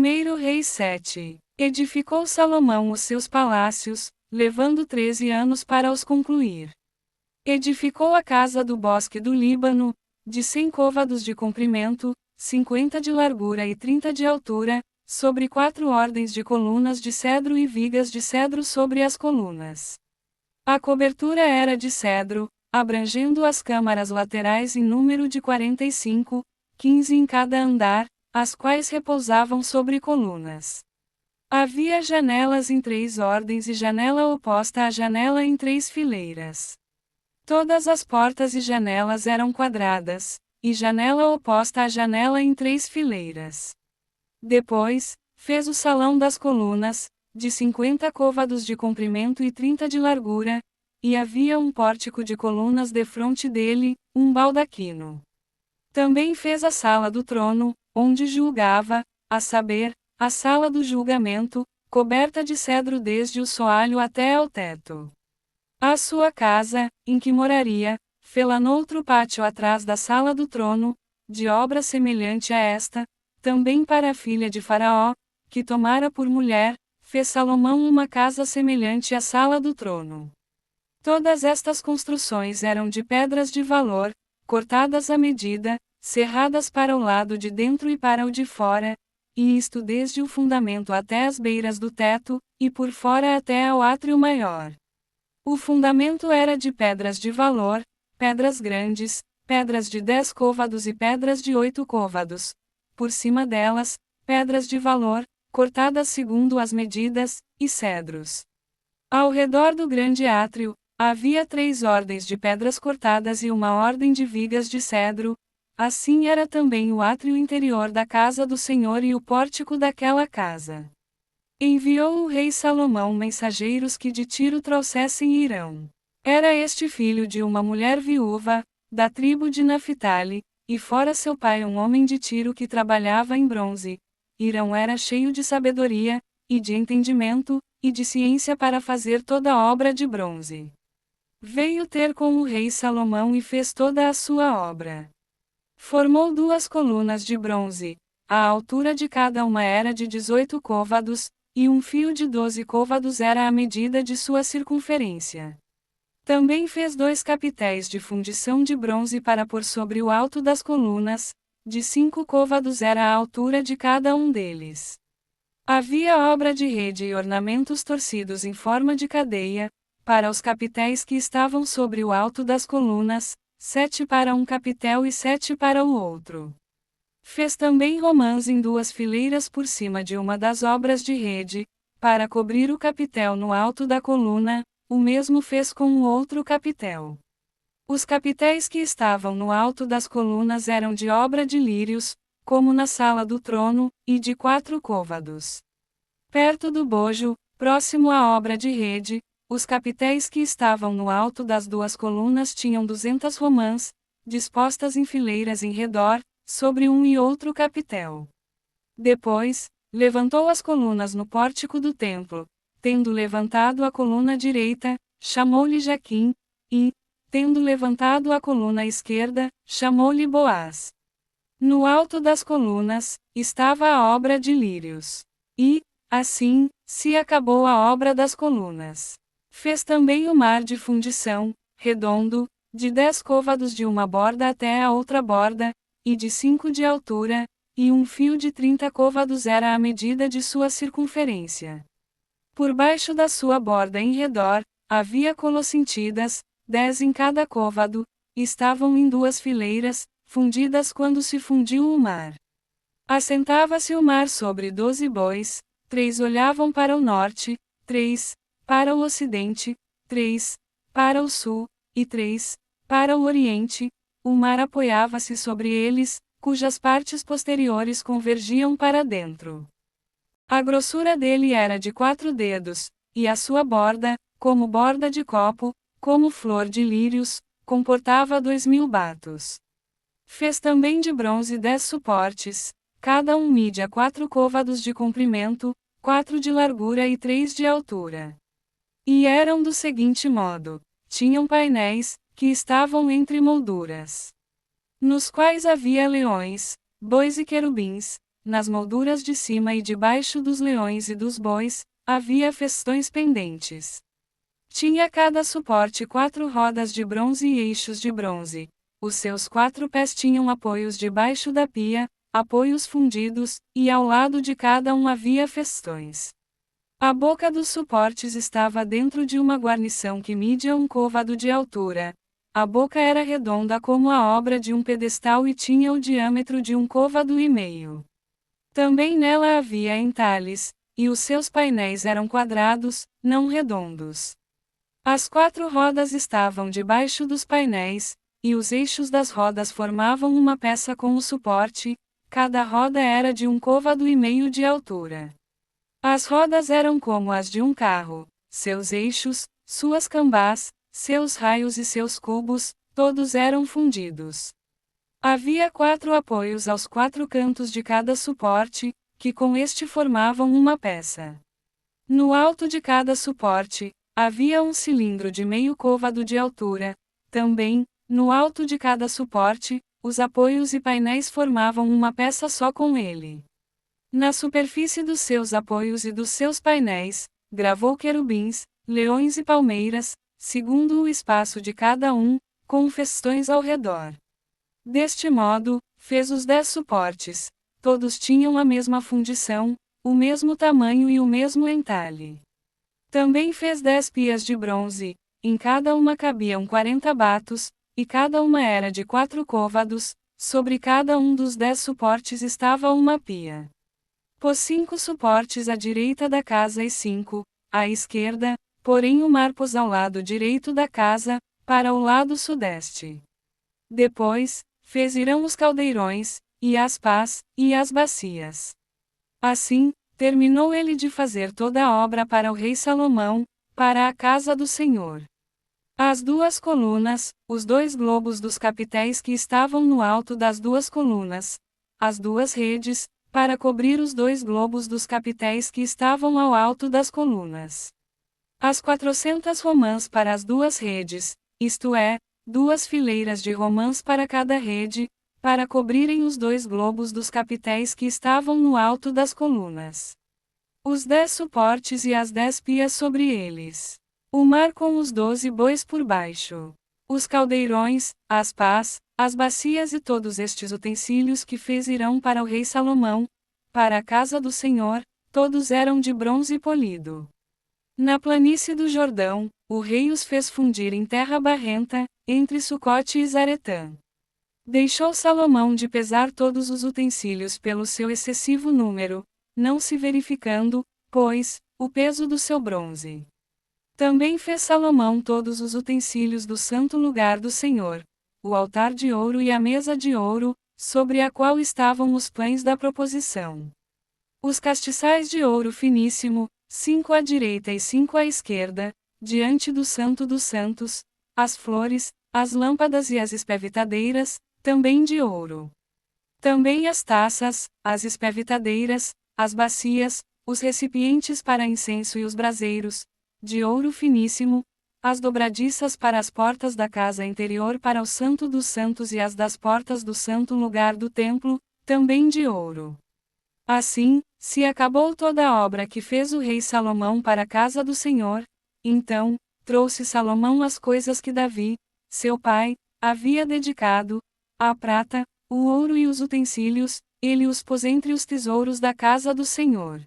1 Reis 7. Edificou Salomão os seus palácios, levando 13 anos para os concluir. Edificou a casa do bosque do Líbano, de 100 côvados de comprimento, 50 de largura e 30 de altura, sobre 4 ordens de colunas de cedro e vigas de cedro sobre as colunas. A cobertura era de cedro, abrangendo as câmaras laterais em número de 45, 15 em cada andar, as quais repousavam sobre colunas. Havia janelas em 3 ordens e janela oposta à janela em 3 fileiras. Todas as portas e janelas eram quadradas, e janela oposta à janela em 3 fileiras. Depois, fez o salão das colunas, de 50 côvados de comprimento e 30 de largura, e havia um pórtico de colunas defronte dele, um baldaquino. Também fez a sala do trono, onde julgava, a saber, a sala do julgamento, coberta de cedro desde o soalho até ao teto. A sua casa, em que moraria, fê-la noutro pátio atrás da sala do trono, de obra semelhante a esta, também para a filha de Faraó, que tomara por mulher, fez Salomão uma casa semelhante à sala do trono. Todas estas construções eram de pedras de valor, cortadas à medida, serradas para o lado de dentro e para o de fora, e isto desde o fundamento até as beiras do teto, e por fora até ao átrio maior. O fundamento era de pedras de valor, pedras grandes, pedras de 10 côvados e pedras de 8 côvados. Por cima delas, pedras de valor, cortadas segundo as medidas, e cedros. Ao redor do grande átrio, havia 3 ordens de pedras cortadas e uma ordem de vigas de cedro. Assim era também o átrio interior da casa do Senhor e o pórtico daquela casa. Enviou o rei Salomão mensageiros que de Tiro trouxessem Irão. Era este filho de uma mulher viúva, da tribo de Naphtali, e fora seu pai um homem de Tiro que trabalhava em bronze. Irão era cheio de sabedoria, e de entendimento, e de ciência para fazer toda obra de bronze. Veio ter com o rei Salomão e fez toda a sua obra. Formou 2 colunas de bronze, a altura de cada uma era de 18 côvados, e um fio de 12 côvados era a medida de sua circunferência. Também fez 2 capitéis de fundição de bronze para pôr sobre o alto das colunas, de 5 côvados era a altura de cada um deles. Havia obra de rede e ornamentos torcidos em forma de cadeia, para os capitéis que estavam sobre o alto das colunas, 7 para um capitel e 7 para o outro. Fez também romãs em 2 fileiras por cima de uma das obras de rede, para cobrir o capitel no alto da coluna, o mesmo fez com o outro capitel. Os capitéis que estavam no alto das colunas eram de obra de lírios, como na sala do trono, e de 4 côvados. Perto do bojo, próximo à obra de rede, os capitéis que estavam no alto das 2 colunas tinham 200 romãs, dispostas em fileiras em redor, sobre um e outro capitel. Depois, levantou as colunas no pórtico do templo. Tendo levantado a coluna direita, chamou-lhe Jaquim, e, tendo levantado a coluna esquerda, chamou-lhe Boaz. No alto das colunas, estava a obra de lírios. E, assim, se acabou a obra das colunas. Fez também o mar de fundição, redondo, de 10 côvados de uma borda até a outra borda, e de 5 de altura, e um fio de 30 côvados era a medida de sua circunferência. Por baixo da sua borda em redor, havia colossintidas, 10 em cada côvado, estavam em 2 fileiras, fundidas quando se fundiu o mar. Assentava-se o mar sobre 12 bois, 3 olhavam para o norte, 3, para o ocidente, 3, para o sul, e 3, para o oriente. O mar apoiava-se sobre eles, cujas partes posteriores convergiam para dentro. A grossura dele era de 4 dedos, e a sua borda, como borda de copo, como flor de lírios, comportava 2000 batos. Fez também de bronze 10 suportes, cada um mídia 4 côvados de comprimento, 4 de largura e 3 de altura. E eram do seguinte modo: tinham painéis, que estavam entre molduras, nos quais havia leões, bois e querubins. nas molduras de cima e debaixo dos leões e dos bois, havia festões pendentes. Tinha cada suporte 4 rodas de bronze e eixos de bronze. Os seus 4 pés tinham apoios debaixo da pia, apoios fundidos, e ao lado de cada um havia festões. A boca dos suportes estava dentro de uma guarnição que media 1 côvado de altura. A boca era redonda como a obra de um pedestal e tinha o diâmetro de 1 côvado e meio. Também nela havia entalhes, e os seus painéis eram quadrados, não redondos. As 4 rodas estavam debaixo dos painéis, e os eixos das rodas formavam uma peça com o suporte, cada roda era de 1 côvado e meio de altura. As rodas eram como as de um carro, seus eixos, suas cambás, seus raios e seus cubos, todos eram fundidos. Havia 4 apoios aos 4 cantos de cada suporte, que com este formavam uma peça. No alto de cada suporte, havia um cilindro de meio côvado de altura. Também, no alto de cada suporte, os apoios e painéis formavam uma peça só com ele. Na superfície dos seus apoios e dos seus painéis, gravou querubins, leões e palmeiras, segundo o espaço de cada um, com festões ao redor. Deste modo, fez os 10 suportes. Todos tinham a mesma fundição, o mesmo tamanho e o mesmo entalhe. Também fez 10 pias de bronze, em cada uma cabiam 40 batos, e cada uma era de 4 côvados, sobre cada um dos 10 suportes estava uma pia. Pôs 5 suportes à direita da casa e 5, à esquerda, porém o mar pôs ao lado direito da casa, para o lado sudeste. Depois, fez Irão os caldeirões, e as pás, e as bacias. Assim, terminou ele de fazer toda a obra para o rei Salomão, para a casa do Senhor. As 2 colunas, os 2 globos dos capitéis que estavam no alto das 2 colunas, as 2 redes, para cobrir os 2 globos dos capitéis que estavam ao alto das colunas. As 400 romãs para as 2 redes, isto é, 2 fileiras de romãs para cada rede, para cobrirem os 2 globos dos capitéis que estavam no alto das colunas. Os 10 suportes e as 10 pias sobre eles. O mar com os 12 bois por baixo. Os caldeirões, as pás, as bacias e todos estes utensílios que fez Irão para o rei Salomão, para a casa do Senhor, todos eram de bronze polido. Na planície do Jordão, o rei os fez fundir em terra barrenta, entre Sucote e Zaretã. Deixou Salomão de pesar todos os utensílios pelo seu excessivo número, não se verificando, pois, o peso do seu bronze. Também fez Salomão todos os utensílios do santo lugar do Senhor, o altar de ouro e a mesa de ouro, sobre a qual estavam os pães da proposição. Os castiçais de ouro finíssimo, 5 à direita e 5 à esquerda, diante do Santo dos Santos, as flores, as lâmpadas e as espevitadeiras, também de ouro. Também as taças, as espevitadeiras, as bacias, os recipientes para incenso e os braseiros, de ouro finíssimo, as dobradiças para as portas da casa interior para o Santo dos Santos e as das portas do santo lugar do templo, também de ouro. Assim, se acabou toda a obra que fez o rei Salomão para a casa do Senhor. Então, trouxe Salomão as coisas que Davi, seu pai, havia dedicado, a prata, o ouro e os utensílios, ele os pôs entre os tesouros da casa do Senhor.